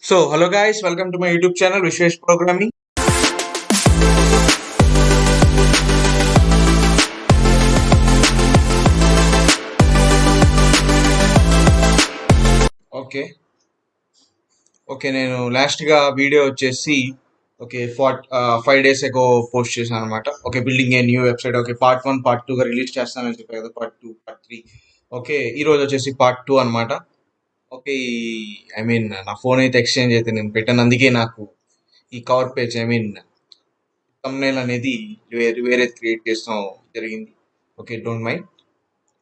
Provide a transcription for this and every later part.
So, hello guys, welcome to my YouTube channel Vishesh Programming. Okay నేను లాస్ట్గా video వచ్చేసి okay 5 days ago post చేశాను అనమాట. Okay, building a new website. Okay, part 1 part 2గా release చేస్తానని చెప్పాను కదా, పార్ట్ 2 పార్ట్ 3. ఓకే, ఈరోజు వచ్చేసి పార్ట్ 2 అనమాట. ఓకే, నా ఫోన్ అయితే ఎక్స్చేంజ్ అయితే నేను పెట్టాను, అందుకే నాకు ఈ కవర్ పేజ్ thumbnail అనేది వేరే క్రియేట్ చేస్తాం జరిగింది. Okay, don't mind.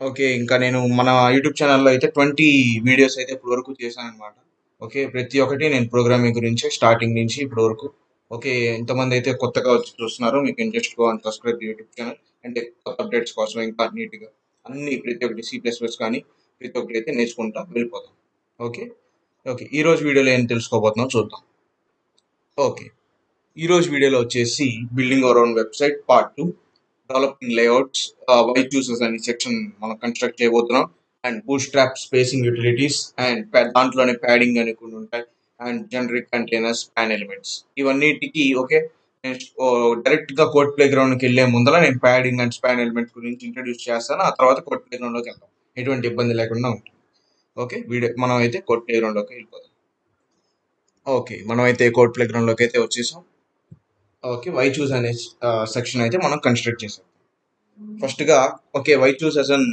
ఓకే, ఇంకా నేను మన యూట్యూబ్ ఛానల్లో అయితే 20 వీడియోస్ అయితే ఇప్పుడు వరకు చేశాను అనమాట. ఓకే, ప్రతి ఒక్కటి నేను ప్రోగ్రామింగ్ గురించి స్టార్టింగ్ నుంచి ఇప్పుడు వరకు. ఓకే, ఎంతమంది అయితే కొత్తగా వచ్చి చూస్తున్నారో మీకు interest go and subscribe YouTube channel. అంటే కొత్త అప్డేట్స్ కోసం ఇంకా నీట్గా అన్ని ప్రతి ఒక్కటి C++ కానీ ప్రతి ఒక్కటి అయితే నేర్చుకుంటా వెళ్ళిపోతాం. ఓకే ఈ రోజు వీడియోలో ఏం తెలుసుకోబోతున్నాం చూద్దాం. ఓకే, ఈ రోజు వీడియోలో వచ్చేసి building our own website part 2, developing layouts, why choose us అనే సెక్షన్ మనం కన్స్ట్రక్ట్ చేయబోతున్నాం. And bootstrap spacing utilities and దాంట్లోనే ప్యాడింగ్ అని కొన్ని ఉంటాయి. And generic containers, span elements, ఇవన్నిటికి ఓకే డైరెక్ట్ గా కోడ్ ప్లే గ్రౌండ్ కి వెళ్లే ముందర నేను ప్యాడింగ్ అండ్ స్పాన్ ఎలిమెంట్స్ గురించి ఇంట్రడ్యూస్ చేస్తాను. ఆ తర్వాత కోడ్ ప్లే గ్రౌండ్ లోకి వెళ్తాం, ఎటువంటి ఇబ్బంది లేకుండా ఉంటుంది. ఓకే, వీడియో మనం అయితే కోడ్ ప్లే గ్రౌండ్ లోకి వెళ్ళిపోతాం. ఓకే, మనం అయితే కోడ్ ప్లే గ్రౌండ్ లోకి అయితే వచ్చేసాం. ఓకే, వై చూస్ అనే సెక్షన్ అయితే మనం కన్స్ట్రక్ట్ చేసాం. ఫస్ట్ గా ఓకే, వై చూస్ అస్ అన్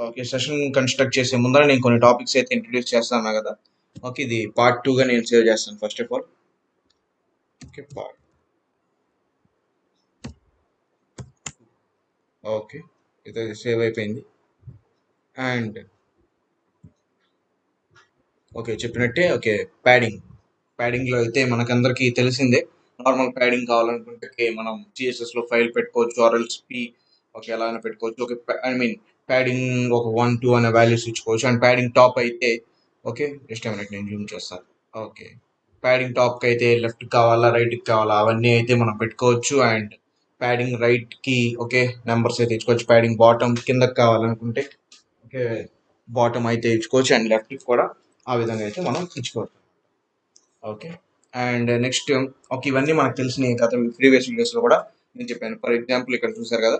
ఓకే సెషన్ కన్స్ట్రక్ట్ చేసే ముందర నేను కొన్ని టాపిక్స్ అయితే ఇంట్రడ్యూస్ చేస్తాను కదా. ఓకే, ఇది పార్ట్ 2గా నేను సేవ్ చేస్తాను first of all. Okay, okay ఇది సేవ్ అయిపోయింది. అండ్ ఓకే, చెప్పినట్టే ఓకే ప్యాడింగ్లో అయితే మనకందరికీ తెలిసిందే. నార్మల్ ప్యాడింగ్ కావాలనుకుంటే మనం సిఎస్ఎస్లో ఫైల్ పెట్టుకోవచ్చు, ఆర్ఎల్స్పి ఓకే ఎలా అయినా పెట్టుకోవచ్చు. ఓకే, ప్యాడింగ్ ఒక 1 2 అనే వాల్యూస్ ఇచ్చుకోవచ్చు. అండ్ ప్యాడింగ్ టాప్ అయితే ఓకే జస్ట్ మినిట్ నేను జూమ్ చేస్తాను. ఓకే, ప్యాడింగ్ టాప్కి అయితే లెఫ్ట్ కావాలా రైట్కి కావాలా అవన్నీ అయితే మనం పెట్టుకోవచ్చు. అండ్ ప్యాడింగ్ రైట్కి ఓకే నెంబర్స్ అయితే ఇచ్చుకోవచ్చు. ప్యాడింగ్ బాటమ్ కిందకి కావాలనుకుంటే ఓకే బాటమ్ అయితే ఇచ్చుకోవచ్చు. అండ్ లెఫ్ట్కి కూడా ఆ విధంగా అయితే మనం ఇచ్చుకోవచ్చు. ఓకే, అండ్ నెక్స్ట్ ఓకే ఇవన్నీ మనకు తెలిసినవి గత ప్రీవియస్ వీడియోస్లో కూడా నేను చెప్పాను. ఫర్ ఎగ్జాంపుల్ ఇక్కడ చూసారు కదా,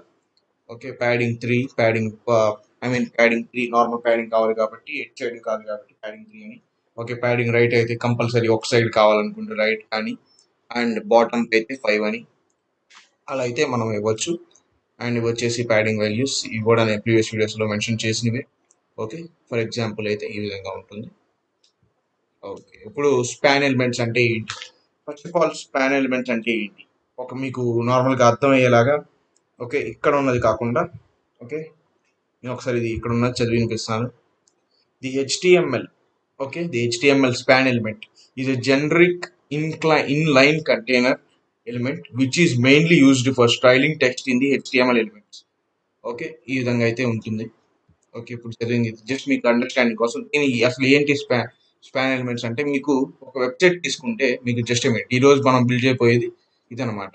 okay padding 3 padding 3 normal padding కావాలి కాబట్టి ఎడ్ సైడ్ కాదు కాబట్టి ప్యాడింగ్ 3 అని. ఓకే, ప్యాడింగ్ రైట్ అయితే కంపల్సరీ ఒక సైడ్ కావాలనుకుంటే రైట్ కానీ, అండ్ బాటమ్ అయితే 5 అని అలా అయితే మనం ఇవ్వచ్చు. అండ్ ఇవి వచ్చేసి ప్యాడింగ్ వాల్యూస్, ఇవి కూడా నేను ప్రీవియస్ వీడియోస్లో మెన్షన్ చేసినవి. ఓకే, ఫర్ ఎగ్జాంపుల్ అయితే ఈ విధంగా ఉంటుంది. ఓకే, ఇప్పుడు స్పాన్ ఎలిమెంట్స్ అంటే ఏంటి? First of all span elements అంటే ఏంటి ఒక మీకు నార్మల్గా అర్థమయ్యేలాగా ఓకే ఇక్కడ ఉన్నది కాకుండా ఓకే నేను ఒకసారి ఇది ఇక్కడ ఉన్నది చదివి వినిపిస్తాను. The HTML okay the HTML span element is a generic inline container element which is mainly used for styling text in the HTML elements. Okay, ఈ విధంగా అయితే ఉంటుంది. ఓకే, ఇప్పుడు చదివింది జస్ట్ మీకు అండర్స్టాండింగ్ కోసం. దీని అసలు ఏంటి స్పాన్ ఎలిమెంట్స్ అంటే, మీకు ఒక వెబ్సైట్ తీసుకుంటే మీకు జస్ట్ ఈ రోజు మనం బిల్డ్ చేయబోయేది ఇదనమాట.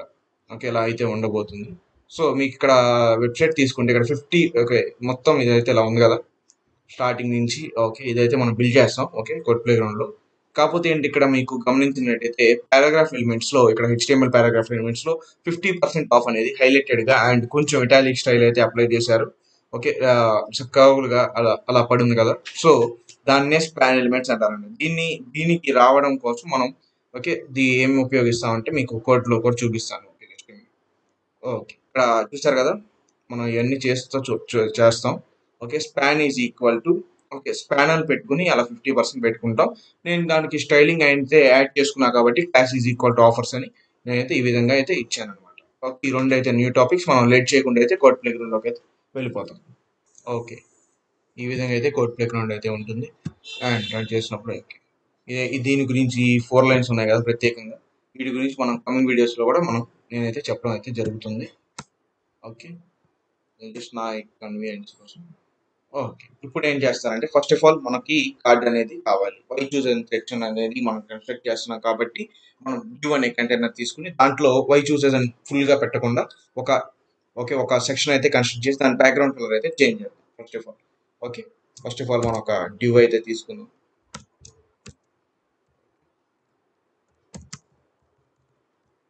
ఓకే, ఇలా అయితే ఉండబోతుంది. సో మీకు ఇక్కడ వెబ్సైట్ తీసుకుంటే ఇక్కడ 50 ఓకే మొత్తం ఇదైతే ఇలా ఉంది కదా స్టార్టింగ్ నుంచి. ఓకే, ఇదైతే మనం బిల్డ్ చేస్తాం ఓకే కోడ్ ప్లే గ్రౌండ్ లో. కాకపోతే ఏంటి ఇక్కడ మీకు గమనించినట్టయితే పారాగ్రాఫ్ ఎలిమెంట్స్ లో ఇక్కడ HTML పారాగ్రాఫ్ ఎలిమెంట్స్ లో 50% ఆఫ్ అనేది హైలైటెడ్ గా అండ్ కొంచెం ఇటాలిక్ స్టైల్ అయితే అప్లై చేశారు. ఓకే, కర్వ్గా అలా అలా పడింది కదా. సో దాన్నే స్పాన్ ఎలిమెంట్స్ అంటారండి. దీనికి రావడం కోసం మనం ఓకే ఏం ఉపయోగిస్తామంటే మీకు కోడ్లో కూడా చూపిస్తాను. ఓకే, ఇక్కడ చూసారు కదా మనం ఇవన్నీ చేస్తాం. Okay, span is equal to okay span అని పెట్టుకుని అలా 50% పెట్టుకుంటాం. నేను దానికి స్టైలింగ్ అయితే యాడ్ చేసుకున్నా కాబట్టి class is equal to offers అని నేనైతే ఈ విధంగా అయితే ఇచ్చాను అనమాట. ఓకే, ఈ రెండు అయితే న్యూ టాపిక్స్. మనం లేట్ చేయకుండా అయితే కోడ్ ప్లే గ్రౌండ్లోకి అయితే వెళ్ళిపోతాం. ఓకే, ఈ విధంగా అయితే కోడ్ ప్లే గ్రౌండ్ అయితే ఉంటుంది. అండ్ రన్ చేసినప్పుడు ఓకే దీని గురించి 4 లైన్స్ ఉన్నాయి కదా ప్రత్యేకంగా, వీటి గురించి మనం కమింగ్ వీడియోస్లో కూడా నేనైతే చెప్పడం అయితే జరుగుతుంది. ఓకే, జస్ట్ నా కన్వీనియన్స్ కోసం. ఓకే, ఇప్పుడు ఏం చేస్తారంటే ఫస్ట్ ఆఫ్ ఆల్ మనకి కార్డ్ అనేది కావాలి. వై చూస్ సెక్షన్ అనేది మనం కన్స్ట్రక్ట్ చేస్తున్నాం కాబట్టి మనం వ్యూ అనే కంటైనర్ తీసుకుని దాంట్లో వై చూసెస్ అని ఫుల్గా పెట్టకుండా ఒక సెక్షన్ అయితే కన్స్ట్రక్ట్ చేసి దాని బ్యాక్గ్రౌండ్ కలర్ అయితే చేంజ్ చేద్దాం first of all. Okay, first of all మనం ఒక డ్యూ అయితే తీసుకుందాం.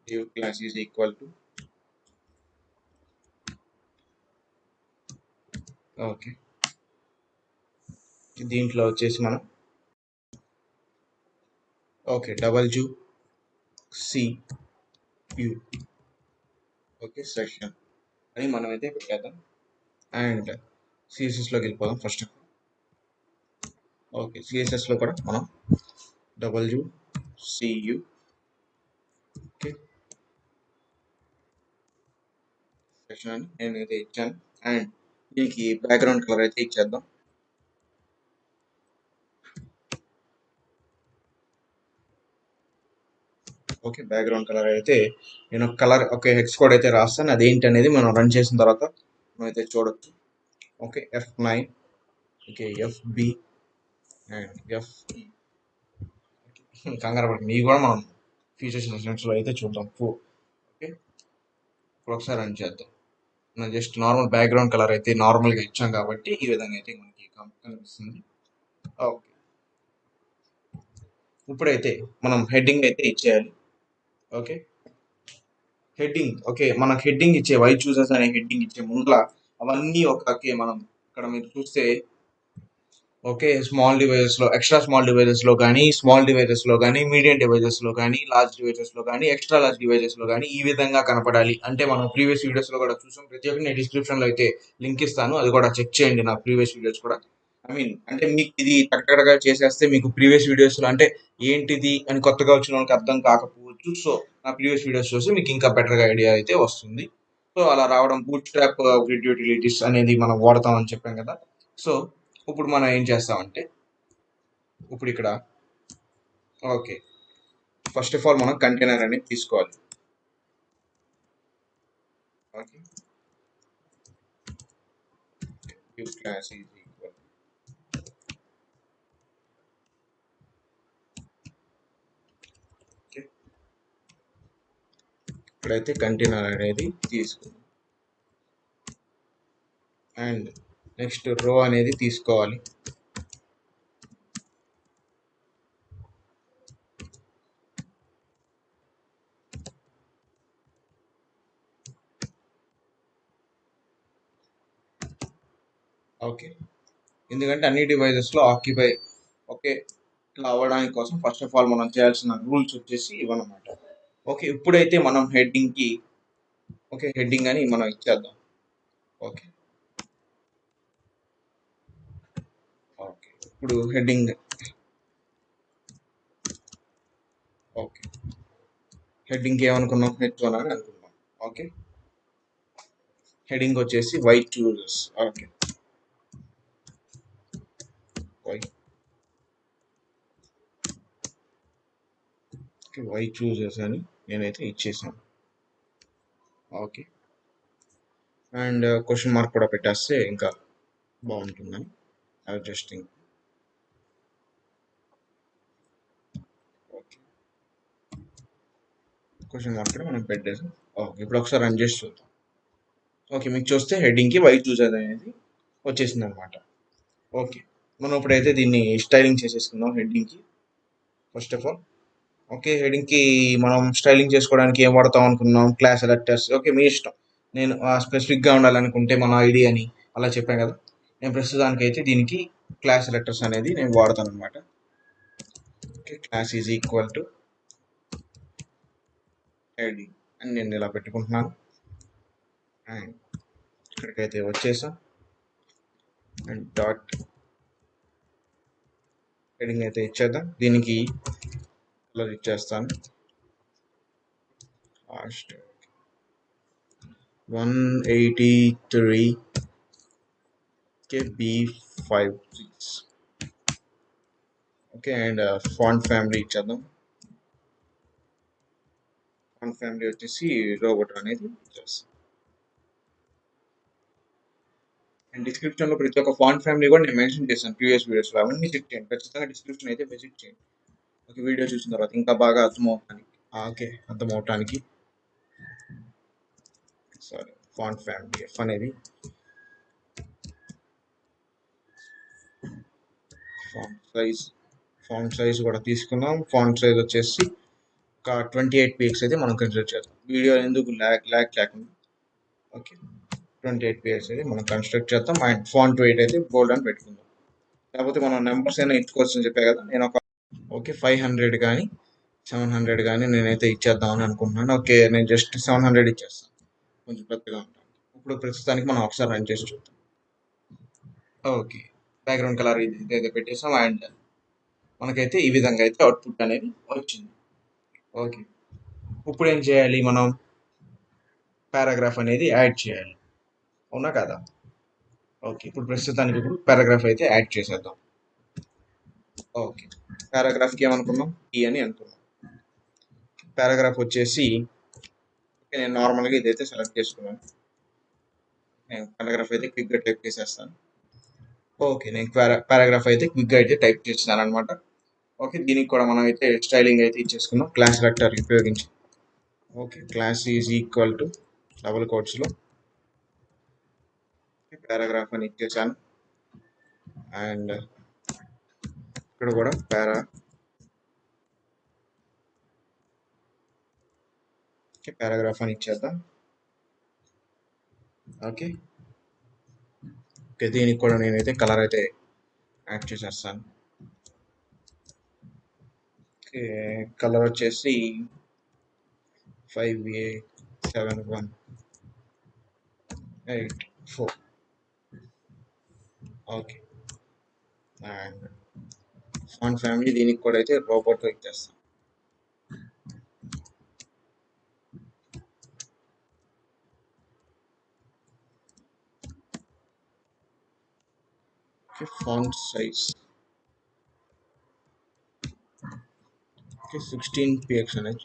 div class is equal to okay దీంట్లో వచ్చేసి మనం okay double see you okay session అని మనం అయితే పెట్టేద్దాం అండ్ సిఎస్ఎస్లోకి వెళ్ళిపోదాం ఫస్ట్ ఓకే సిఎస్ఎస్లో కూడా మనం సియు ఓకే సెషన్ అని నేనైతే ఇచ్చాను అండ్ దీనికి బ్యాక్గ్రౌండ్ కలర్ అయితే ఇచ్చేద్దాం ఓకే బ్యాక్గ్రౌండ్ కలర్ అయితే నేను కలర్ ఓకే హెక్స్ కోడ్ అయితే రాస్తాను అదేంటి అనేది మనం రన్ చేసిన తర్వాత మనం అయితే చూడొచ్చు okay F9 okay FB and FE కంగారు పడుతుంది ఇవి కూడా మనం ఫీచర్స్ సెక్షన్స్లో అయితే చూద్దాం ఓకే ఇప్పుడు ఒకసారి రన్ చేద్దాం మనం జస్ట్ నార్మల్ బ్యాక్గ్రౌండ్ కలర్ అయితే నార్మల్గా ఇచ్చాం కాబట్టి ఈ విధంగా అయితే మనకి కనిపిస్తుంది ఓకే ఇప్పుడైతే మనం హెడ్డింగ్ అయితే ఇచ్చేయాలి ఓకే హెడ్డింగ్ ఓకే మనకు హెడ్డింగ్ ఇచ్చే వై చూసెస్ అనే హెడ్డింగ్ ఇచ్చే ముందర అవన్నీ ఓకే మనం ఇక్కడ మీరు చూస్తే ఓకే స్మాల్ డివైజెస్లో ఎక్స్ట్రా స్మాల్ డివైజెస్లో కానీ స్మాల్ డివైజెస్లో కానీ మీడియం డివైజెస్లో కానీ లార్జ్ డివైజెస్లో కానీ ఎక్స్ట్రా లార్జ్ డివైజెస్లో కానీ ఈ విధంగా కనపడాలి అంటే మనం ప్రీవియస్ వీడియోస్లో కూడా చూసాం ప్రతి ఒక్కటి నేను డిస్క్రిప్షన్లో అయితే లింక్ ఇస్తాను అది కూడా చెక్ చేయండి నా ప్రీవియస్ వీడియోస్ కూడా ఐ మీన్ అంటే మీకు ఇది టక్కడగా చేసేస్తే మీకు ప్రీవియస్ వీడియోస్లో అంటే ఏంటిది అని కొత్తగా వచ్చిన వాళ్ళకి అర్థం కాకపోవచ్చు సో నా ప్రీవియస్ వీడియోస్ చూసి మీకు ఇంకా బెటర్గా ఐడియా అయితే వస్తుంది సో అలా రావడం బూట్ స్ట్రాప్ గ్రిడ్ యూటిలిటీస్ అనేది మనం వాడతామని చెప్పాం కదా సో ఇప్పుడు మనం ఏం చేస్తామంటే ఇప్పుడు ఇక్కడ ఓకే ఫస్ట్ ఆఫ్ ఆల్ మనం కంటైనర్ అనేది తీసుకోవాలి okay class is equal okay ఇప్పుడైతే కంటైనర్ అనేది తీసుకుందాం అండ్ నెక్స్ట్ రో అనేది తీసుకోవాలి ఓకే ఎందుకంటే అన్ని డివైజెస్లో ఆక్యుపై ఓకే ఇట్లా అవ్వడానికి కోసం ఫస్ట్ ఆఫ్ ఆల్ మనం చేయాల్సిన రూల్స్ వచ్చేసి ఇవన్నమాట ఓకే ఇప్పుడైతే మనం హెడ్డింగ్కి ఓకే హెడ్డింగ్ అని మనం ఇచ్చేద్దాం ఓకే ఓకే ఇప్పుడు హెడ్డింగ్ ఓకే హెడ్డింగ్ ఏమనుకున్నాం H1 అని అనుకున్నాం ఓకే హెడ్డింగ్ వచ్చేసి why choose us okay why choose us అని నేనైతే ఇచ్చేసాను ఓకే అండ్ క్వశ్చన్ మార్క్ కూడా పెట్టేస్తే ఇంకా బాగుంటుందని అడ్జస్టింగ్ ఓకే క్వశ్చన్ మార్క్ కూడా మనం పెట్టేసాం ఓకే ఇప్పుడు ఒకసారి రన్ చేసి చూద్దాం ఓకే మీకు చూస్తే హెడ్డింగ్కి వైట్ చూజెస్ అనేది వచ్చేసింది అనమాట ఓకే మనం ఇప్పుడైతే దీన్ని స్టైలింగ్ చేసేసుకుందాం హెడ్డింగ్కి ఫస్ట్ ఆఫ్ ఆల్ ఓకే హెడ్డింగ్కి మనం స్టైలింగ్ చేసుకోవడానికి ఏం వాడతాం అనుకున్నాం క్లాస్ సెలెక్టర్స్ ఓకే మీ ఇష్టం నేను స్పెసిఫిక్గా ఉండాలనుకుంటే మన ఐడి అని అలా చెప్పాను కదా నేను ప్రస్తుతానికి అయితే దీనికి క్లాస్ సెలెక్టర్స్ అనేది నేను వాడతాను అనమాట okay class is equal to ID అని నేను ఇలా పెట్టుకుంటున్నాను అండ్ ఇక్కడికైతే వచ్చేసాం అండ్ డాట్ హెడ్డింగ్ అయితే ఇచ్చేద్దాం దీనికి కలర్ ఇచ్చేస్తాను last 183 B56 okay and font family ఇచ్చేద్దాం ఫాంట్ ఫ్యామిలీ వచ్చేసి రోబోట్ అనేది ఇచ్చేస్తాం అండ్ డిస్క్రిప్షన్లో ప్రతి ఒక్క ఫాంట్ ఫ్యామిలీ కూడా నేను మెన్షన్ చేశాను ప్రీవియస్ వీడియోస్లో అవన్నీ చెక్ చేయండి ఖచ్చితంగా డిస్క్రిప్షన్ అయితే విజిట్ చేయండి ఒక వీడియో చూసిన తర్వాత ఇంకా బాగా అర్థమవుతానికి ఓకే అర్థమవటానికి సారీ ఫాంట్ ఫ్యామిలీ ఎఫ్ అనేది ఫాంట్ సైజ్ కూడా తీసుకున్నాం ఫాంట్ సైజ్ వచ్చేసి ఒక 28 px అయితే మనం కన్సిడర్ చేద్దాం. వీడియో ఎందుకు ల్యాక్ లేకుండా. ఓకే, 28 px అయితే మనం కన్స్ట్రక్ట్ చేద్దాం. అండ్ ఫాంట్ వెయిట్ అయితే బోల్డ్ అని పెట్టుకుందాం. లేకపోతే మనం నెంబర్స్ అయినా ఇచ్చుకోవచ్చు అని చెప్పే కదా. నేను ఒక 500 కానీ 700 కానీ నేనైతే ఇచ్చేద్దామని అనుకుంటున్నాను. ఓకే, నేను జస్ట్ 700 ఇచ్చేస్తాను, కొంచెం పెద్దగా ఉంటాను. ఇప్పుడు ప్రస్తుతానికి మనం ఒకసారి రన్ చేసి చూద్దాం. ఓకే, బ్యాక్గ్రౌండ్ కలర్ ఇదైతే పెట్టేసాం. అండ్ మనకైతే ఈ విధంగా అయితే అవుట్పుట్ అనేది వచ్చింది. ఓకే, ఇప్పుడు ఏం చేయాలి, మనం పారాగ్రాఫ్ అనేది యాడ్ చేయాలి, అవునా కదా. ఓకే, ఇప్పుడు ప్రస్తుతానికి పారాగ్రాఫ్ అయితే యాడ్ చేసేద్దాం. ఓకే, పారాగ్రాఫ్కి ఏమనుకున్నాం, ఈ అని అనుకున్నాం. పారాగ్రాఫ్ వచ్చేసి నేను నార్మల్గా ఇదైతే సెలెక్ట్ చేసుకున్నాను. నేను పారాగ్రాఫ్ అయితే క్విక్గా టైప్ చేసేస్తాను. ఓకే, నేను పారాగ్రాఫ్ అయితే క్విక్గా అయితే టైప్ చేస్తున్నాను అనమాట. ఓకే, దీనికి కూడా మనం అయితే స్టైలింగ్ అయితే ఇచ్చేసుకున్నాం క్లాస్ వెక్టర్ ఉపయోగించి. Okay, class is equal to double కోట్స్లో పారాగ్రాఫ్ అని ఇచ్చేసాను. అండ్ ఇక్కడ కూడా పారాగ్రాఫ్ అని ఇచ్చేద్దాం. ఓకే, దీనికి కూడా నేనైతే కలర్ అయితే యాడ్ చేసేస్తాను. ఓకే, కలర్ వచ్చేసి 5A7184. Okay, and font family దీనికి కూడా అయితే రోబోట్తో ఇచ్చేస్తాం. ఫాంట్ సైజ్ 16 px అనేది.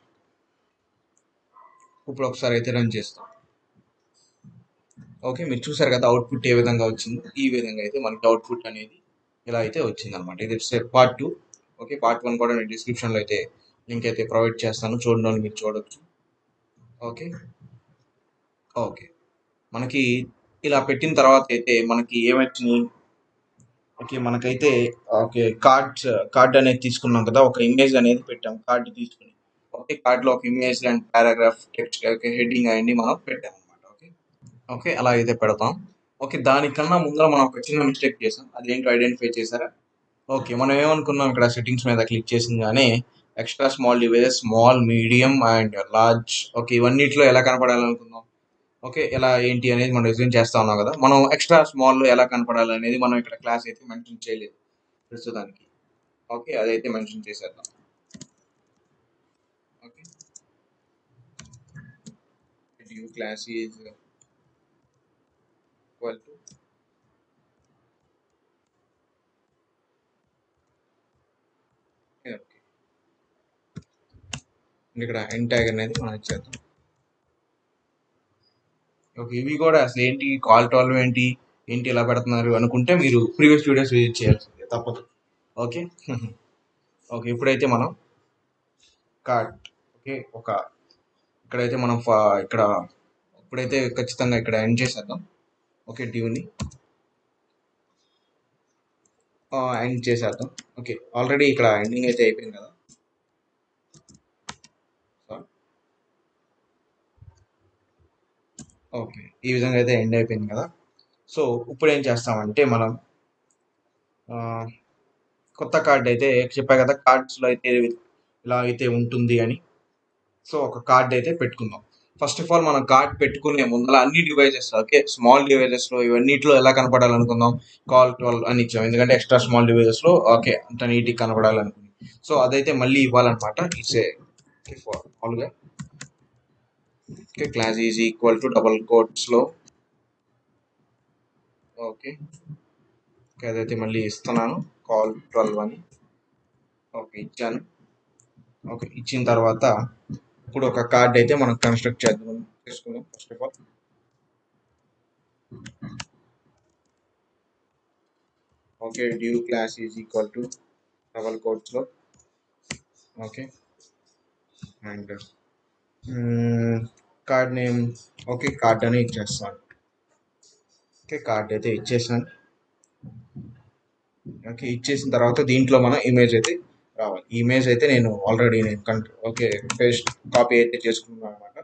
ఇప్పుడు ఒకసారి అయితే రన్ చేస్తాం. ఓకే, మీరు చూసారు కదా అవుట్పుట్ ఏ విధంగా వచ్చింది. ఈ విధంగా అయితే మనకి అవుట్పుట్ అనేది ఇలా అయితే వచ్చింది అనమాట. ఇది పార్ట్ 2. ఓకే, పార్ట్ 1 కూడా నేను డిస్క్రిప్షన్లో అయితే లింక్ అయితే ప్రొవైడ్ చేస్తాను, చూడండి వాళ్ళు మీరు చూడొచ్చు. ఓకే ఓకే, మనకి ఇలా పెట్టిన తర్వాత అయితే మనకి ఏమొచ్చినాయి, ఓకే మనకైతే ఓకే కార్డ్ అనేది తీసుకున్నాం కదా, ఒక ఇమేజ్ అనేది పెట్టాం కార్డు తీసుకుని. ఓకే, కార్డులో ఒక image and paragraph text heading అవన్నీ మనం పెట్టాం అనమాట. ఓకే ఓకే, అలా అయితే పెడతాం. ఓకే, దానికన్నా ముందర మనం ఒక చిన్న మిస్టేక్ చేసాం, అదేంటో ఐడెంటిఫై చేశారా. ఓకే, మనం ఏమనుకున్నాం, ఇక్కడ సెట్టింగ్స్ మీద క్లిక్ చేసిందిగానే extra small devices, small, medium and large, okay ఇవన్నిట్లో ఎలా కనపడాలనుకుందాం. ఓకే, ఎలా ఏంటి అనేది మనం రిజైన్ చేస్తా ఉన్నాం కదా. మనం ఎక్స్ట్రా స్మాల్లో ఎలా కనపడాలి అనేది మనం ఇక్కడ క్లాస్ అయితే మెన్షన్ చేయలేదు ప్రస్తుతానికి. ఓకే, అదైతే మెన్షన్ చేసేద్దాం. Okay, div class is equal to ఇక్కడ ఎండ్ ట్యాగ్ అనేది మనం ఇచ్చేద్దాం. ఓకే, ఇవి కూడా అసలు ఏంటి కాల్ 12 ఏంటి ఇలా పెడుతున్నారు అనుకుంటే మీరు ప్రీవియస్ వీడియోస్ విజిట్ చేయాల్సిందే, తప్పదు. ఓకే ఓకే, ఇప్పుడైతే మనం కార్డ్, ఓకే ఇక్కడైతే మనం ఇక్కడ ఇప్పుడైతే ఖచ్చితంగా ఇక్కడ ఎండ్ చేసేద్దాం. ఓకే, డ్యూని ఎండ్ చేసేద్దాం. ఓకే, ఆల్రెడీ ఇక్కడ ఎండింగ్ అయితే అయిపోయింది కదా. ఓకే, ఈ విధంగా అయితే ఎండ్ అయిపోయింది కదా. సో ఇప్పుడు ఏం చేస్తామంటే మనం కొత్త కార్డ్ అయితే చెప్పా కదా, కార్డ్స్లో అయితే ఇలా అయితే ఉంటుంది అని. సో ఒక కార్డ్ అయితే పెట్టుకుందాం. ఫస్ట్ ఆఫ్ ఆల్ మనం కార్డ్ పెట్టుకునే ముందర అన్ని డివైజెస్, ఓకే స్మాల్ డివైజెస్లో ఇవన్నిట్లో ఎలా కనపడాలనుకుందాం, కాల్ 12 అని ఇచ్చాం, ఎందుకంటే ఎక్స్ట్రా స్మాల్ డివైజెస్లో ఓకే అంత నీట్గా కనపడాలనుకుంది. సో అదైతే మళ్ళీ ఇవ్వాలన్నమాట. ఇట్స్ మామూలుగా okay, class is equal to double కోట్స్లో ఓకే అదైతే మళ్ళీ ఇస్తున్నాను, కాల్ 12 అని. ఓకే ఇచ్చాను. ఓకే, ఇచ్చిన తర్వాత ఇప్పుడు ఒక కార్డ్ అయితే మనం కన్స్ట్రక్ట్ చేసుకుందాం. First of all okay, div class is equal to double కోట్స్లో okay and card name okay card అని ఇచ్చేస్తాను. ఓకే, కార్డ్ అయితే ఇచ్చేసాను. ఓకే, ఇచ్చేసిన తర్వాత దీంట్లో మనం ఇమేజ్ అయితే రావాలి. ఇమేజ్ అయితే నేను ఆల్రెడీ ఓకే పేస్ట్ కాపీ అయితే చేసుకున్నాను అనమాట.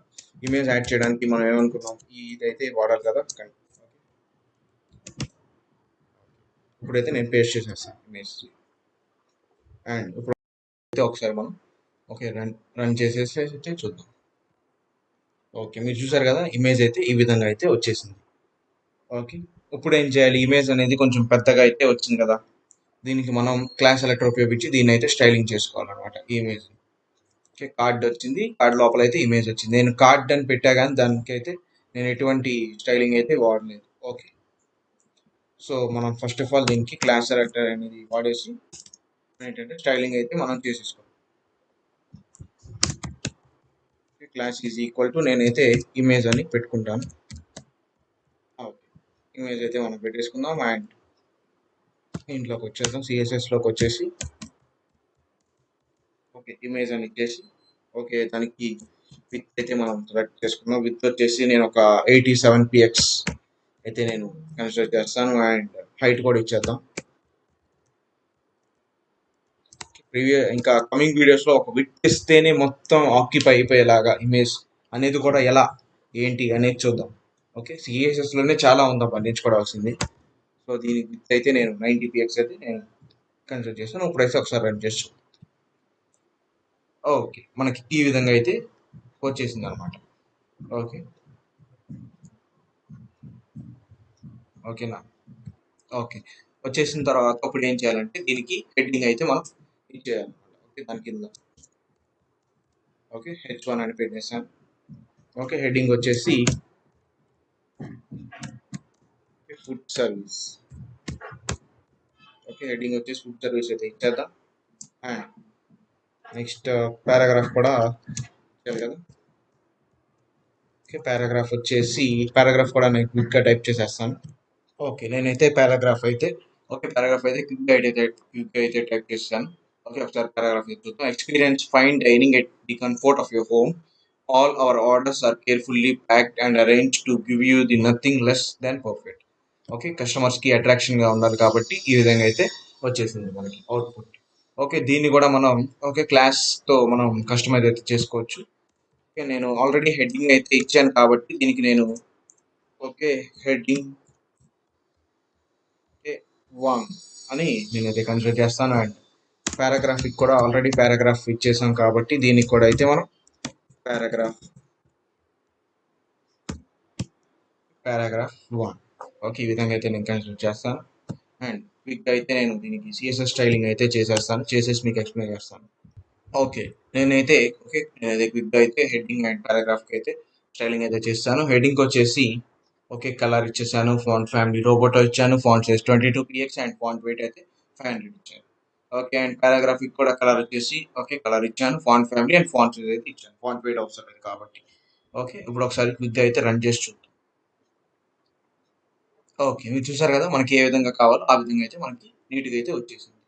ఇమేజ్ యాడ్ చేయడానికి మనం ఏమనుకున్నాం, ఇదైతే వాడాలి కదా. ఇప్పుడైతే నేను పేస్ట్ చేసేస్తాను ఇమేజ్. అండ్ ఇప్పుడు అయితే ఒకసారి మనం ఓకే రన్ చేసేసి అయితే చూద్దాం. ఓకే, మీరు చూసారు కదా, ఇమేజ్ అయితే ఈ విధంగా అయితే వచ్చేసింది. ఓకే, ఇప్పుడు ఏం చేయాలి, ఇమేజ్ అనేది కొంచెం పెద్దగా అయితే వచ్చింది కదా, దీనికి మనం క్లాస్ సెలెక్టర్ ఉపయోగించి దీన్ని అయితే స్టైలింగ్ చేసుకోవాలన్నమాట. ఈ ఇమేజ్ ఓకే, కార్డ్ వచ్చింది, కార్డ్ లోపల అయితే ఇమేజ్ వచ్చింది. నేను కార్డ్ అని పెట్టా కానీ దానికి అయితే నేను ఎటువంటి స్టైలింగ్ అయితే వాడలేదు. ఓకే, సో మనం ఫస్ట్ ఆఫ్ ఆల్ దీనికి క్లాస్ సెలెక్టర్ అనేది వాడేసి ఏంటంటే స్టైలింగ్ అయితే మనం చేసేసుకోవాలి. క్లాస్ ఈజ్ ఈక్వల్ టు నేనైతే ఇమేజ్ అని పెట్టుకుంటాను. ఓకే, ఇమేజ్ అయితే మనం పెట్టేసుకుందాం. అండ్ ఇంట్లోకి వచ్చేద్దాం, సిఎస్ఎస్లోకి వచ్చేసి ఓకే ఇమేజ్ అని ఇచ్చేసి ఓకే దానికి విత్ అయితే మనం సెలెక్ట్ చేసుకున్నాం. విత్ వచ్చేసి నేను ఒక 87px అయితే నేను కన్సిడర్ చేస్తాను. అండ్ హైట్ కూడా ఇచ్చేద్దాం. ఇంకా కమింగ్ వీడియోస్లో ఒక విత్ ఇస్తేనే మొత్తం ఆక్యుపై అయిపోయేలాగా ఇమేజ్ అనేది కూడా ఎలా ఏంటి అనేది చూద్దాం. ఓకే, సిఎస్ఎస్లోనే చాలా ఉందా నేర్చుకోవాల్సింది. సో దీనికి విత్ అయితే నేను 90px అయితే నేను కన్సిడర్ చేస్తాను. ఇప్పుడైతే ఒకసారి రన్ చేసి ఓకే మనకి ఈ విధంగా అయితే వచ్చేసింది అనమాట. ఓకే ఓకేనా. ఓకే, వచ్చేసిన తర్వాత ఇప్పుడు ఏం చేయాలంటే దీనికి హెడ్డింగ్ అయితే మనం ఇచ్చేయాలన్నమాట. ఓకే, దాని కింద ఓకే H1 అని పెట్టేసాను. ఓకే, హెడ్డింగ్ వచ్చేసి ఫుడ్ సర్వీస్. ఓకే, హెడ్డింగ్ వచ్చేసి ఫుడ్ సర్వీస్ అయితే ఇచ్చేద్దాం. అండ్ నెక్స్ట్ పారాగ్రాఫ్ కూడా ఇచ్చారు కదా. ఓకే, పారాగ్రాఫ్ కూడా నేను క్విక్గా టైప్ చేసేస్తాను. ఓకే, నేనైతే పారాగ్రాఫ్ అయితే క్విక్గా అయితే టైప్ చేస్తాను. ఓకే, ఒకసారి పారాగ్రాఫ్ చూద్దాం. Experience fine dining at the comfort of your home. All our orders are carefully packed and arrange to give you the nothing less than perfect. Okay, కస్టమర్స్కి అట్రాక్షన్గా ఉండాలి కాబట్టి ఈ విధంగా అయితే వచ్చేసింది మనకి అవుట్పుట్. ఓకే, దీన్ని కూడా మనం ఓకే క్లాస్తో మనం కస్టమైజ్ అయితే చేసుకోవచ్చు. ఓకే, నేను ఆల్రెడీ హెడ్డింగ్ అయితే ఇచ్చాను కాబట్టి దీనికి నేను ఓకే హెడ్డింగ్ వన్ అని నేనైతే కన్సిడర్ చేస్తాను. అండ్ పారాగ్రాఫిక్ కూడా ఆల్రెడీ పారాగ్రాఫ్ ఇచ్చేసాం కాబట్టి దీనికి కూడా అయితే మనం పారాగ్రాఫ్ 1 ఓకే ఈ విధంగా అయితే నేను కన్సిడర్ చేస్తాను. అండ్ క్విక్ అయితే నేను దీనికి సిఎస్ఎస్ స్టైలింగ్ అయితే చేసేసి మీకు ఎక్స్ప్లెయిన్ చేస్తాను. ఓకే, నేనైతే క్విక్గా అయితే హెడ్డింగ్ అండ్ పారాగ్రాఫ్కి అయితే స్టైలింగ్ అయితే చేస్తాను. హెడ్డింగ్ వచ్చేసి ఓకే కలర్ ఇచ్చేసాను, ఫాంట్ ఫ్యామిలీ రోబోటో ఇచ్చాను, font size 22px and font wait అయితే 500 ఇచ్చాను. ఓకే, అండ్ పారాగ్రాఫిక్ కూడా కలర్ వచ్చేసి ఓకే కలర్ ఇచ్చాను, font family and font size అయితే ఇచ్చాను, ఫాంట్ వెయిట్ అవసరం లేదు కాబట్టి. ఓకే, ఇప్పుడు ఒకసారి క్విక్గా అయితే రన్ చేసి చూద్దాం. ఓకే, మీరు చూసారు కదా మనకి ఏ విధంగా కావాలో ఆ విధంగా అయితే మనకి నీట్గా అయితే వచ్చేసింది.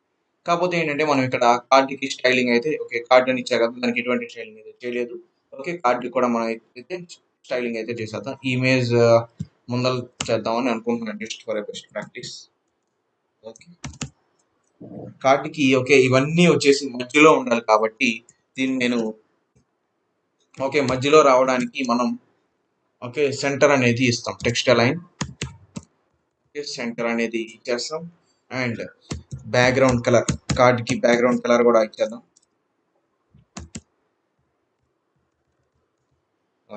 కాకపోతే ఏంటంటే మనం ఇక్కడ కార్డుకి స్టైలింగ్ అయితే ఓకే కార్డు అని ఇచ్చారు కదా, దానికి ఎటువంటి స్టైలింగ్ అయితే చేయలేదు. ఓకే, కార్డుకి కూడా మనం అయితే స్టైలింగ్ అయితే చేసేద్దాం. ఇమేజ్ ముందర చేద్దామని అనుకుంటున్నాను just for best practice. Okay, కార్డుకి ఓకే ఇవన్నీ వచ్చేసి మధ్యలో ఉండాలి కాబట్టి దీన్ని నేను ఓకే మధ్యలో రావడానికి మనం ఓకే సెంటర్ అనేది ఇస్తాం, టెక్స్ట్ అలైన్ సెంటర్ అనేది ఇచ్చేస్తాం. అండ్ బ్యాక్గ్రౌండ్ కలర్ కార్డ్కి బ్యాక్గ్రౌండ్ కలర్ కూడా ఇచ్చేద్దాం.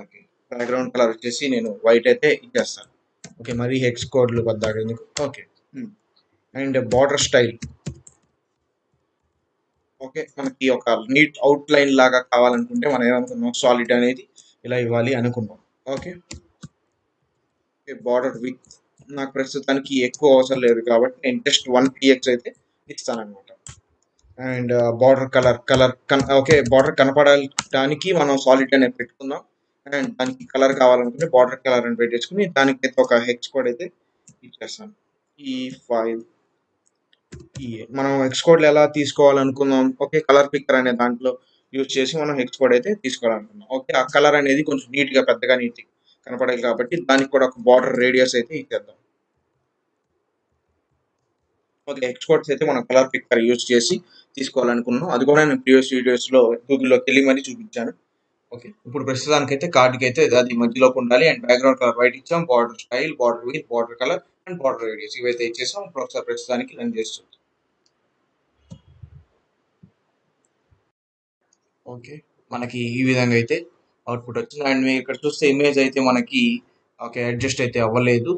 ఓకే, బ్యాక్గ్రౌండ్ కలర్ వచ్చేసి నేను వైట్ అయితే ఇచ్చేస్తాను. ఓకే, మరి హెక్స్ కోడ్లు వద్దాక ఎందుకు. Okay, and border style okay మనకి ఒక నీట్ అవుట్ లైన్ లాగా కావాలనుకుంటే మనం ఏమనుకున్నాం, సాలిడ్ అనేది ఇలా ఇవ్వాలి అనుకున్నాం. ఓకే, బార్డర్ విత్ నాకు ప్రస్తుతానికి ఎక్కువ అవసరం లేదు కాబట్టి నేను జస్ట్ 1px అయితే ఇస్తాను అనమాట. అండ్ బార్డర్ ఓకే బార్డర్ కనపడటానికి మనం సాలిడ్ అనేది పెట్టుకుందాం. అండ్ దానికి కలర్ కావాలనుకుంటే బార్డర్ కలర్ అని పెట్టేసుకుని దానికైతే ఒక హెక్స్ కోడ్ అయితే ఇచ్చేస్తాను. E5 మనం హెక్స్ కోడ్లు ఎలా తీసుకోవాలనుకుందాం, ఓకే కలర్ పిక్కర్ అనే దాంట్లో యూజ్ చేసి మనం హెక్స్ కోడ్ అయితే తీసుకోవాలనుకున్నాం. ఓకే, ఆ కలర్ అనేది కొంచెం నీట్గా పెద్దగా నీట్గా కనపడాలి కాబట్టి దానికి కూడా ఒక బార్డర్ రేడియస్ అయితే ఇచ్చేద్దాం. ఓకే, హెక్స్ కోడ్స్ అయితే మనం కలర్ పిక్కర్ యూజ్ చేసి తీసుకోవాలనుకున్నాను. అది కూడా నేను ప్రీవియస్ వీడియోస్లో గూగుల్లోకి వెళ్ళి మరీ చూపించాను. ఓకే, ఇప్పుడు ప్రస్తుతానికైతే కార్డ్కి అయితే అది మధ్యలోకి ఉండాలి అండ్ బ్యాక్గ్రౌండ్ కలర్ వైట్ ఇచ్చాం, border style, border with, border colour and border radius ఇవైతే ఇచ్చేసాం. ఇప్పుడు ఒకసారి ప్రస్తుతానికి రన్ చేస్తుంది. ఓకే, మనకి ఈ విధంగా అయితే అవుట్పుట్ వచ్చింది అండ్ మీరు ఇక్కడ చూస్తే ఇమేజ్ అయితే మనకి ఓకే అడ్జస్ట్ అయితే అవ్వలేదు.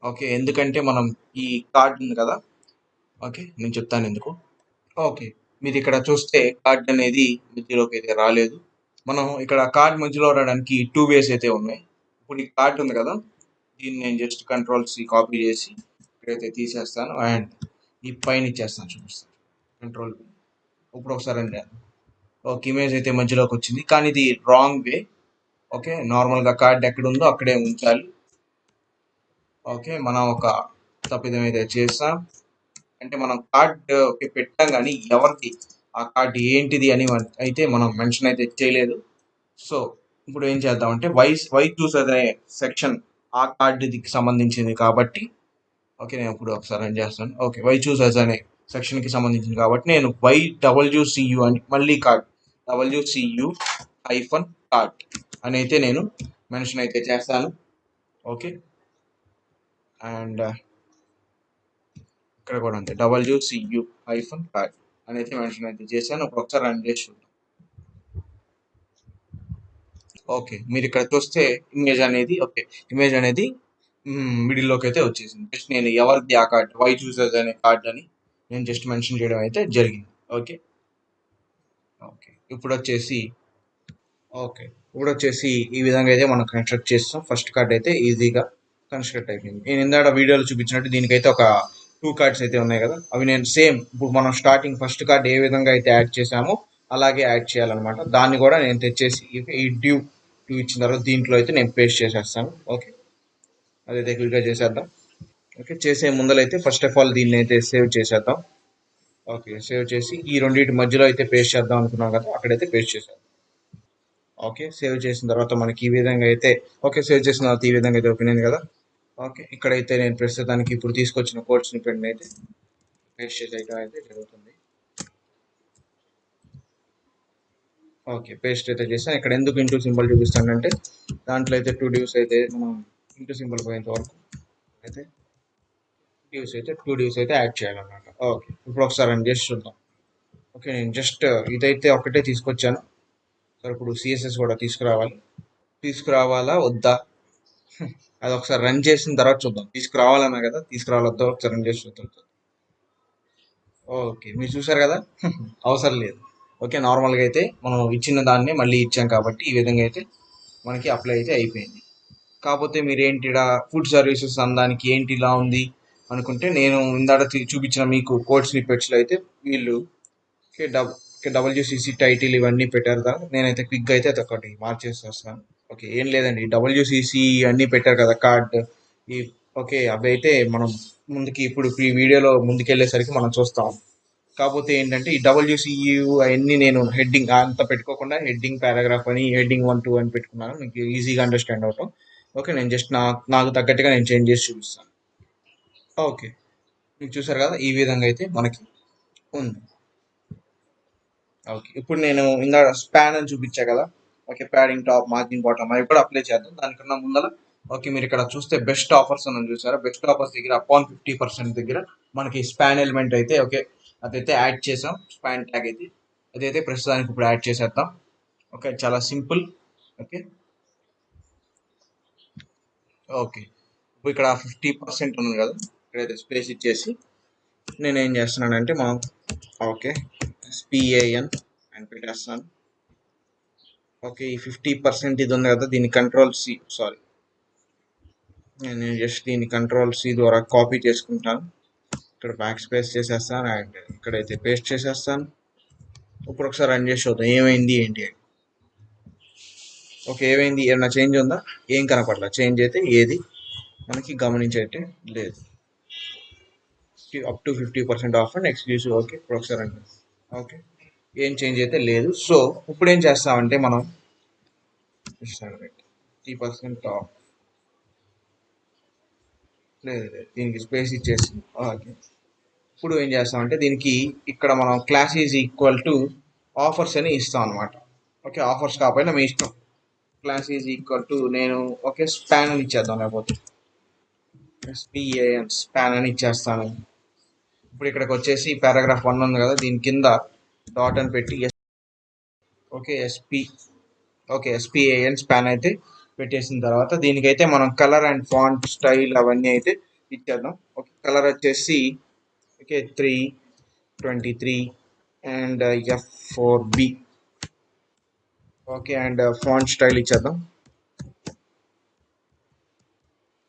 ఓకే, ఎందుకంటే మనం ఈ కార్డ్ ఉంది కదా, ఓకే నేను చెప్తాను ఎందుకు. ఓకే, మీరు ఇక్కడ చూస్తే కార్డ్ అనేది మధ్యలోకి అయితే రాలేదు. మనం ఇక్కడ కార్డ్ మధ్యలో రావడానికి 2 వేస్ అయితే ఉన్నాయి. ఇప్పుడు ఈ కార్డ్ ఉంది కదా, దీన్ని నేను జస్ట్ కంట్రోల్-C కాపీ చేసి ఇక్కడైతే తీసేస్తాను అండ్ ఈ పైన ఇచ్చేస్తాను, చూపిస్తాను కంట్రోల్. ఇప్పుడు ఒకసారి అండి ఒక ఇమేజ్ అయితే మధ్యలోకి వచ్చింది, కానీ ఇది రాంగ్ వే. ఓకే, నార్మల్గా కార్డ్ ఎక్కడ ఉందో అక్కడే ఉంచాలి. ఓకే, మనం ఒక తప్పిదం అయితే చేస్తాం. అంటే మనం కార్డ్ పెట్టాం కానీ ఎవరికి ఆ కార్డ్ ఏంటిది అని అయితే మనం మెన్షన్ అయితే చేయలేదు. సో ఇప్పుడు ఏం చేద్దామంటే వై చూస్ అనే సెక్షన్ ఆ కార్డుకి సంబంధించింది కాబట్టి, ఓకే నేను ఇప్పుడు ఒకసారి రన్ చేస్తాను. ఓకే, వై చూస్ అనే సెక్షన్కి సంబంధించింది కాబట్టి నేను WCU అని మళ్ళీ కార్డ్ WCU హైఫన్ కార్డ్ అని అయితే నేను మెన్షన్ అయితే చేస్తాను. ఓకే, అండ్ ఇక్కడ కూడా అంతే WCU హైఫన్ కార్డ్ అని అయితే మెన్షన్ అయితే చేశాను. ఇప్పుడు ఒకసారి రన్ చేసి చూద్దాం. ఓకే, మీరు ఇక్కడ చూస్తే ఇమేజ్ అనేది మిడిల్లోకి అయితే వచ్చేసింది. జస్ట్ నేను ఎవరిది ఆ కార్డ్ వై చూసెస్ అనే కార్డ్ అని నేను జస్ట్ మెన్షన్ చేయడం అయితే జరిగింది. ఓకే ఓకే ఇప్పుడు వచ్చేసి ఈ విధంగా అయితే మనం కన్స్ట్రక్ట్ చేస్తాం. ఫస్ట్ కార్డ్ అయితే ఈజీగా కన్స్ట్రక్ట్ అయిపోయింది. నేను ఇందాక వీడియోలో చూపించినట్టు దీనికైతే ఒక 2 కార్డ్స్ అయితే ఉన్నాయి కదా, అవి నేను సేమ్ ఇప్పుడు మనం స్టార్టింగ్ ఫస్ట్ కార్డ్ ఏ విధంగా అయితే యాడ్ చేసామో అలాగే యాడ్ చేయాలన్నమాట. దాన్ని కూడా నేను తెచ్చేసి ఈ డ్యూ ఇచ్చిన తర్వాత దీంట్లో అయితే నేను పేస్ట్ చేసేస్తాను. ఓకే, అదైతే క్లిక్గా చేసేద్దాం. ఓకే, చేసే ముందలైతే ఫస్ట్ ఆఫ్ ఆల్ దీన్ని అయితే సేవ్ చేసేద్దాం. ఓకే, సేవ్ చేసి ఈ రెండింటి మధ్యలో అయితే పేస్ట్ చేద్దాం అనుకున్నాం కదా, అక్కడైతే పేస్ట్ చేసేద్దాం. ఓకే, సేవ్ చేసిన తర్వాత మనకి ఈ విధంగా అయితే సేవ్ చేసిన తర్వాత ఈ విధంగా అయితే ఓపెన్ అయింది కదా. ఓకే, ఇక్కడైతే నేను ప్రస్తుతానికి ఇప్పుడు తీసుకొచ్చిన కోడ్ స్నిప్పెట్ని అయితే పేస్ట్ చేసేయడం అయితే జరుగుతుంది. ఓకే, పేస్ట్ అయితే చేస్తాను. ఇక్కడ ఎందుకు ఇంటూ సింబల్ చూపిస్తానంటే దాంట్లో అయితే 2 డ్యూస్ అయితే మనం ఇంటూ సింబల్ పోయేంత వరకు అయితే 2 డ్యూస్ అయితే యాడ్ చేయాలన్నమాట. ఓకే, ఇప్పుడు ఒకసారి రన్ చేసి చూద్దాం. ఓకే, నేను జస్ట్ ఇదైతే ఒకటే తీసుకొచ్చాను. సరే ఇప్పుడు CSS కూడా తీసుకురావాలా వద్దా అది ఒకసారి రన్ చేసిన తర్వాత చూద్దాం. తీసుకురావాలన్నా కదా, తీసుకురావాలొద్దా ఒకసారి రన్ చేసి చూద్దాం. ఓకే, మీరు చూసారు కదా అవసరం లేదు. ఓకే, నార్మల్గా అయితే మనం ఇచ్చిన దాన్ని మళ్ళీ ఇచ్చాం కాబట్టి ఈ విధంగా అయితే మనకి అప్లై అయితే అయిపోయింది. కాకపోతే మీరు ఏంటిడా ఫుడ్ సర్వీసెస్ అనడానికి ఏంటి ఇలా ఉంది అనుకుంటే, నేను ఇందాక చూపించిన మీకు కోడ్ స్నిప్పెట్స్లో అయితే వీళ్ళు WCC టైటిల్ ఇవన్నీ పెట్టారు కదా, నేనైతే క్విక్గా అయితే అది ఒకటి మార్చేసేస్తాను. ఓకే, ఏం లేదండి, WCC అన్నీ పెట్టారు కదా కార్డ్ ఈ. ఓకే, అవి అయితే మనం ముందుకి ఇప్పుడు ఈ వీడియోలో ముందుకెళ్ళేసరికి మనం చూస్తాం. కాకపోతే ఏంటంటే ఈ WCU అవన్నీ నేను హెడ్డింగ్ అంత పెట్టుకోకుండా హెడ్డింగ్ పారాగ్రాఫ్ అని హెడ్డింగ్ 1 2 అని పెట్టుకున్నాను, మీకు ఈజీగా అండర్స్టాండ్ అవటం. ఓకే, నేను జస్ట్ నాకు తగ్గట్టుగా నేను చేంజ్ చేసి చూపిస్తాను. ఓకే, మీకు చూసారు కదా ఈ విధంగా అయితే మనకి ఉంది. ఓకే, ఇప్పుడు నేను ఇందాక స్పాన్ అని చూపించా కదా. Okay, padding top, margin bottom అవి కూడా అప్లై చేద్దాం. దానికన్నా ముందర ఓకే, మీరు ఇక్కడ చూస్తే బెస్ట్ ఆఫర్స్ అని చూసారా, బెస్ట్ ఆఫర్స్ దగ్గర అపాన్ 50% దగ్గర మనకి స్పాన్ ఎలిమెంట్ అయితే ఓకే అదైతే యాడ్ చేసాం. స్పాన్ ట్యాగ్ అయితే అదైతే ప్రస్తుతానికి ఇప్పుడు యాడ్ చేసేద్దాం. ఓకే, చాలా సింపుల్. ఓకే ఓకే ఇప్పుడు ఇక్కడ 50% ఉంది కదా, ఇక్కడైతే స్పేస్ ఇచ్చేసి నేను ఏం చేస్తున్నానంటే మనం ఓకే SPAN అని పెట్టేస్తాను. ఓకే, ఈ 50% ఇది ఉంది కదా, దీన్ని Control-C నేను జస్ట్ దీన్ని Control-C ద్వారా కాపీ చేసుకుంటాను. ఇక్కడ బ్యాక్ స్పేస్ చేసేస్తాను అండ్ ఇక్కడైతే పేస్ట్ చేసేస్తాను. ఇప్పుడు ఒకసారి రన్ చేసి చూద్దాం ఏమైంది ఏంటి అని. ఓకే, ఏమైంది, ఏమన్నా చేంజ్ ఉందా? ఏం కనపడలేదు. చేంజ్ అయితే ఏది మనకి గమనించైతే లేదు. Up to 50% of and exclusive. Okay, ఇప్పుడు ఒకసారి అండి. ఓకే, ఏం చేంజ్ అయితే లేదు. సో ఇప్పుడు ఏం చేస్తామంటే మనం 50% ఆఫ్ లేదు దీనికి స్పేస్ ఇచ్చేసి ఓకే ఇప్పుడు ఏం చేస్తామంటే దీనికి ఇక్కడ మనం class is equal to offers అని ఇస్తాం అనమాట. ఓకే, ఆఫర్స్ కాకపోయినా మీ ఇష్టం. క్లాస్ ఈజ్ ఈక్వల్ టు నేను ఓకే స్పాన్ అని ఇచ్చేద్దాం, లేకపోతే ఎస్పిఏఎన్ స్పాన్ అని ఇచ్చేస్తాను. ఇప్పుడు ఇక్కడికి వచ్చేసి పారాగ్రాఫ్ 1 ఉంది కదా, దీని కింద డాట్ అని పెట్టి ఓకే ఎస్పిఏఎన్ స్పాన్ అయితే పెట్టేసిన తర్వాత దీనికైతే మనం కలర్ అండ్ ఫాంట్ స్టైల్ అవన్నీ అయితే ఇచ్చేద్దాం. ఓకే, కలర్ వచ్చేసి okay 323 and F4B. Okay, and font style ఇచ్చేద్దాం.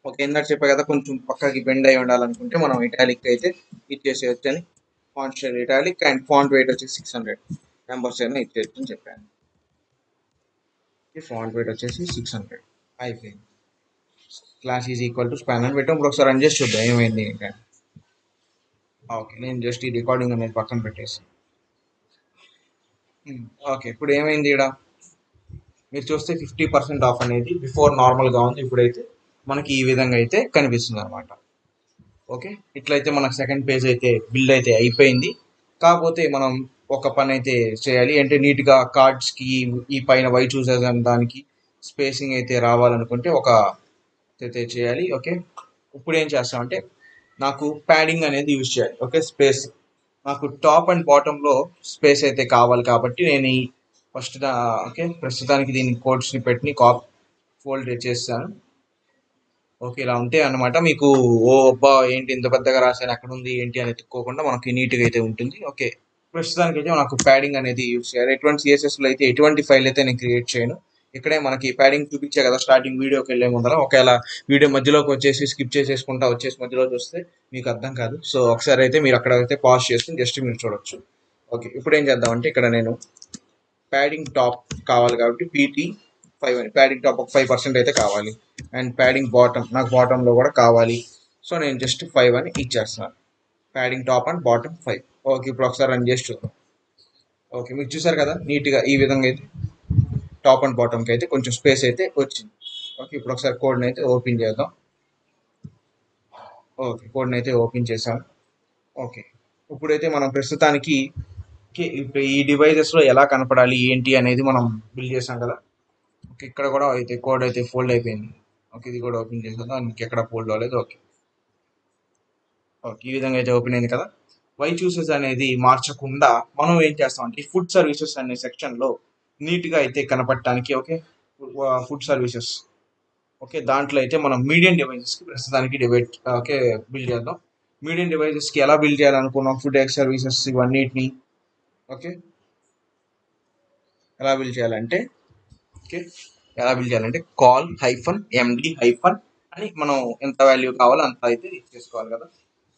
ఓకే, ఇందాక చెప్పా కదా కొంచెం పక్కకి బెండ్ అయి ఉండాలనుకుంటే మనం ఇటాలిక్ అయితే ఇచ్చేసేయచ్చు అని. Font style italic and font wait వచ్చేసి 600 మెంబర్స్ అయినా ఇచ్చేయచ్చు అని చెప్పాను. ఫాంట్ వెయిట్ వచ్చేసి 600 అయిపోయింది. Class is equal to span అని పెట్టాం. ఇప్పుడు ఒకసారి రన్ చేసి చూద్దాం ఏమైంది ఇంకా. ఓకే, నేను జస్ట్ ఈ రికార్డింగ్ అనేది పక్కన పెట్టేసి ఓకే ఇప్పుడు ఏమైంది ఇక్కడ మీరు చూస్తే 50% ఆఫ్ అనేది బిఫోర్ నార్మల్గా ఉంది, ఇప్పుడైతే మనకి ఈ విధంగా అయితే కనిపిస్తుంది అనమాట. ఓకే, ఇట్లయితే మనకు సెకండ్ పేజ్ అయితే బిల్డ్ అయితే అయిపోయింది. కాకపోతే మనం ఒక పని అయితే చేయాలి, అంటే నీట్గా కార్డ్స్కి ఈ పైన వై చూసేస్ దానికి స్పేసింగ్ అయితే రావాలనుకుంటే ఒక అయితే చేయాలి. ఓకే, ఇప్పుడు ఏం చేస్తామంటే నాకు ప్యాడింగ్ అనేది యూజ్ చేయాలి. ఓకే, స్పేస్ నాకు టాప్ అండ్ బాటంలో స్పేస్ అయితే కావాలి కాబట్టి నేను ఈ ఫస్ట్ ఓకే ప్రస్తుతానికి దీని కోడ్స్ని పెట్టి ఫోల్డ్ చేస్తాను. ఓకే, ఇలా ఉంటే అన్నమాట మీకు ఓ అబ్బా ఏంటి ఇంత పెద్దగా రాశాను ఎక్కడ ఉంది ఏంటి అని ఎత్తుక్కోకుండా మనకి నీట్గా అయితే ఉంటుంది. ఓకే, ప్రస్తుతానికి అయితే నాకు ప్యాడింగ్ అనేది యూజ్ చేయాలి. ఎటువంటి సిఎస్ఎస్లో అయితే ఎటువంటి ఫైల్ అయితే నేను క్రియేట్ చేయను. ఇక్కడే మనకి ప్యాడింగ్ చూపించే కదా స్టార్టింగ్ వీడియోకి వెళ్ళే ముందర, ఒకవేళ వీడియో మధ్యలోకి వచ్చేసి స్కిప్ చేసేసుకుంటా వచ్చేసి మధ్యలో చూస్తే మీకు అర్థం కాదు. సో ఒకసారి అయితే మీరు అక్కడ అయితే పాజ్ చేసుకుని జస్ట్ మీరు చూడొచ్చు. ఓకే, ఇప్పుడు ఏం చేద్దామంటే ఇక్కడ నేను ప్యాడింగ్ టాప్ కావాలి కాబట్టి PT5 అని ప్యాడింగ్ టాప్ ఒక 5% అయితే కావాలి. అండ్ ప్యాడింగ్ బాటమ్ నాకు బాటంలో కూడా కావాలి. సో నేను జస్ట్ 5 అని ఇచ్చేస్తాను. Padding top and bottom 5. Okay, ఇప్పుడు ఒకసారి రన్ చేసి చూద్దాం. ఓకే, మీరు చూసారు కదా నీట్గా ఈ విధంగా అయితే టాప్ అండ్ బాటమ్కి అయితే కొంచెం స్పేస్ అయితే వచ్చింది. ఓకే, ఇప్పుడు ఒకసారి కోడ్ని అయితే ఓపెన్ చేద్దాం. ఓకే, కోడ్ని అయితే ఓపెన్ చేసాం. ఓకే, ఇప్పుడైతే మనం ప్రస్తుతానికి ఇప్పుడు ఈ డివైజెస్లో ఎలా కనపడాలి ఏంటి అనేది మనం బిల్డ్ చేసాం కదా. ఓకే, ఇక్కడ కూడా అయితే కోడ్ అయితే ఫోల్డ్ అయిపోయింది. ఓకే, ఇది కూడా ఓపెన్ చేసేద్దాం, ఇంకెక్కడ ఫోల్డ్ అవ్వలేదు. ఓకే ఓకే ఈ విధంగా అయితే ఓపెన్ అయింది కదా. వై చూసెస్ అనేది మార్చకుండా మనం ఏం చేస్తామంటే ఈ ఫుడ్ సర్వీసెస్ అనే సెక్షన్లో నీట్గా అయితే కనపడటానికి ఓకే ఫుడ్ సర్వీసెస్ ఓకే దాంట్లో అయితే మనం మీడియం డివైజెస్కి ప్రస్తుతానికి ఓకే బిల్డ్ చేద్దాం. మీడియం డివైజెస్కి ఎలా బిల్డ్ చేయాలనుకున్నాం ఫుడ్ ఎక్స్ సర్వీసెస్ ఇవన్నిటిని ఓకే ఎలా బిల్డ్ చేయాలంటే ఓకే ఎలా బిల్డ్ చేయాలంటే కాల్ -MD- అని మనం ఎంత వాల్యూ కావాలో అంత అయితే ఇచ్చేసుకోవాలి కదా.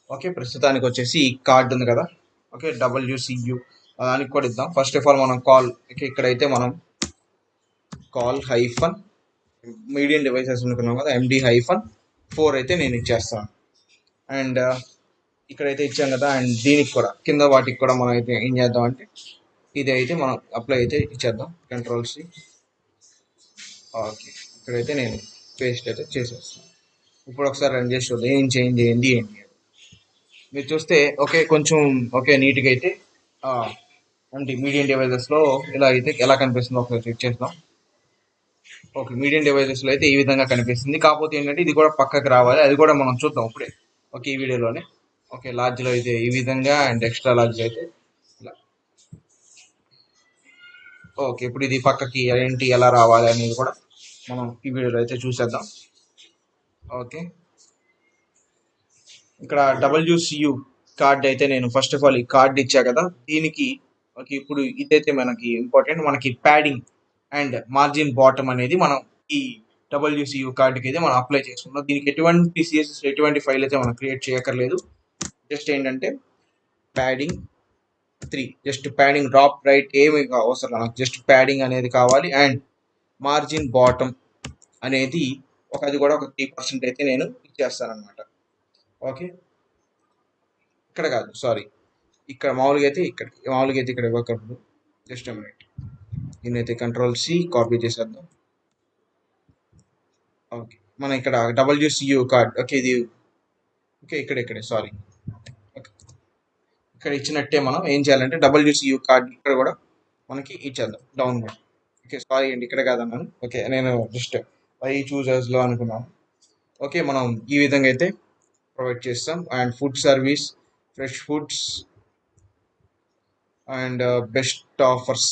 ఓకే, ప్రస్తుతానికి వచ్చేసి ఈ కార్డ్ ఉంది కదా. ఓకే, WCU దానికి కూడా ఇద్దాం. ఫస్ట్ ఆఫ్ ఆల్ మనం కాల్ ఓకే ఇక్కడైతే మనం కాల్ మీడియం డివైసెస్ అనుకున్నాం కదా MD-4 అయితే నేను ఇచ్చేస్తాను. అండ్ ఇక్కడైతే ఇచ్చాం కదా. అండ్ దీనికి కూడా కింద వాటికి కూడా మనం అయితే ఏం చేద్దాం అంటే ఇది అయితే మనం అప్లై అయితే ఇచ్చేద్దాం. Ctrl+C. ఓకే, ఇక్కడైతే నేను పేస్ట్ అయితే చేసేస్తాను. ఇప్పుడు ఒకసారి రన్ చేసి చూద్దాం ఏం చేంజ్ అయ్యింది ఏంటి. మీరు చూస్తే ఓకే కొంచెం ఓకే నీట్గా అయితే అంటే మీడియం డివైజెస్లో ఇలా అయితే ఎలా కనిపిస్తుందో ఒకసారి చెక్ చేద్దాం. ఓకే, మీడియం డివైజెస్లో అయితే ఈ విధంగా కనిపిస్తుంది. కాకపోతే ఏంటంటే ఇది కూడా పక్కకి రావాలి, అది కూడా మనం చూద్దాం ఇప్పుడే ఓకే ఈ వీడియోలోనే. ఓకే, లార్జ్లో అయితే ఈ విధంగా అండ్ ఎక్స్ట్రా లార్జ్ అయితే ఇలా. ఓకే, ఇప్పుడు ఇది పక్కకి ఏంటి ఎలా రావాలి అనేది కూడా మనం ఈ వీడియోలో అయితే చూసేద్దాం. ఓకే, ఇక్కడ WCU కార్డ్ అయితే నేను ఫస్ట్ ఆఫ్ ఆల్ ఈ కార్డ్ ఇచ్చా కదా దీనికి ఓకే ఇప్పుడు ఇదైతే మనకి ఇంపార్టెంట్. మనకి ప్యాడింగ్ అండ్ మార్జిన్ బాటమ్ అనేది మనం ఈ WCU కార్డ్కి అయితే మనం అప్లై చేసుకున్నాం. దీనికి ఎటువంటి సిఎస్ఎస్ ఎటువంటి ఫైల్ అయితే మనం క్రియేట్ చేయక్కర్లేదు. జస్ట్ ఏంటంటే padding 3 just padding drop right ఏమి అవసరం నాకు జస్ట్ ప్యాడింగ్ అనేది కావాలి. అండ్ మార్జిన్ బాటమ్ అనేది అది కూడా ఒక 3% అయితే నేను ఇచ్చేస్తాను అనమాట. ఓకే, ఇక్కడ కాదు సారీ ఇక్కడ మామూలుగా అయితే ఇక్కడ ఇవ్వకూడదు. జస్ట్ మినిట్ దీన్నైతే Ctrl+C కాపీ చేసేద్దాం. ఓకే, మనం ఇక్కడ WCU కార్డ్ ఓకే ఇది ఓకే ఇక్కడే సారీ ఓకే ఇక్కడ ఇచ్చినట్టే మనం ఏం చేయాలంటే WCU కార్డ్ ఇక్కడ కూడా మనకి ఇచ్చేద్దాం డౌన్లోడ్. ఓకే, సారీ అండి, ఇక్కడ కాదన్నాను. ఓకే, నేను జస్ట్ వై చూజర్స్లో అనుకున్నాను. ఓకే, మనం ఈ విధంగా అయితే ప్రొవైడ్ చేస్తాం. And food service, fresh foods and best offers